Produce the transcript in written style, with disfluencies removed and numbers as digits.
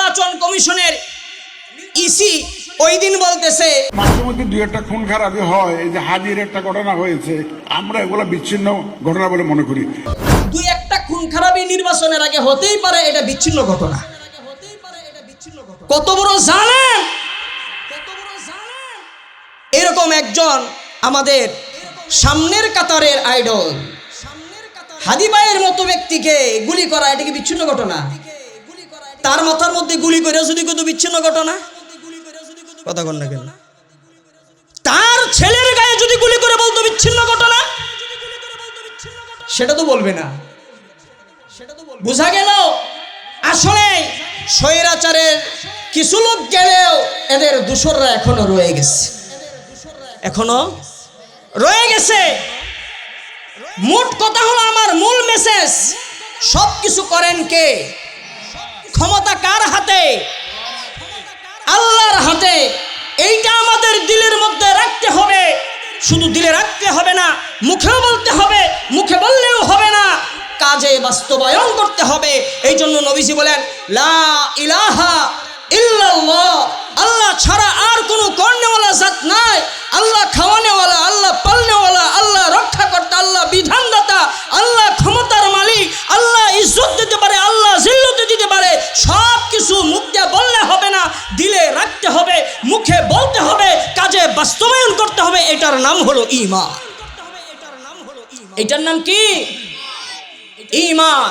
নির্বাচন কমিশনের ইসি ওই দিন বলতেছে মাঝে মধ্যে দুই একটা খুন খারাপি হয়, এই যে হাজির একটা ঘটনা হয়েছে, আমরা এগুলো বিচ্ছিন্ন ঘটনা বলে মনে করি। দুই একটা খুন খারাপি নির্বাচনের আগে হতেই পারে, এটা বিচ্ছিন্ন ঘটনা। কত বড় জালেম! এরকম একজন আমাদের সামনের কাতারের আইডল হাদি ভাইয়ের মতো ব্যক্তিকে গুলি করা, এটা কি বিচ্ছিন্ন ঘটনা? তার মাথার মধ্যে গুলি করে যদি কত বিচ্ছিন্ন ঘটনা, কথা কন না কেন? তার ছেলের গায়ে যদি গুলি করে বলতো বিচ্ছিন্ন ঘটনা, সেটা তো বলবে না। বোঝা গেল আসলে স্বৈরাচারের কিছু লোক গেলেও এদের দূষররা এখনো রয়ে গেছে, এখনো রয়ে গেছে। মোট কথা হলো, আমার মূল মেসেজ, সব কিছু করেন কে? ক্ষমতা কার হাতে? আল্লাহর হাতে। এইটা আমাদের দিলের মধ্যে রাখতে হবে। শুধু দিলে রাখতে হবে না, মুখেও বলতে হবে, মুখে বললেও হবে না, কাজে বাস্তবায়ন করতে হবে। এই জন্য নবীজি বলেন, লা ইলাহা ইল্লাল্লাহ, আল্লাহ ছাড়া আর কোনো করনেওয়ালা জাত নাই। আল্লাহ খাওয়ানেওয়ালা, আল্লাহ পালনেওয়ালা, আল্লাহ রক্ষাকর্তা, আল্লাহ বিধানদাতা, আল্লাহ ক্ষমতার মালিক, আল্লাহ ইজ্জত দিতে পারে, আল্লাহ জিল্লত দিতে পারে। সব কিছু মুখ দিয়ে বললে হবে না, দিলে রাখতে হবে, মুখে বলতে হবে, কাজে বাস্তবায়ন করতে হবে। এটার নাম হলো ঈমান। এটার নাম কি? ঈমান।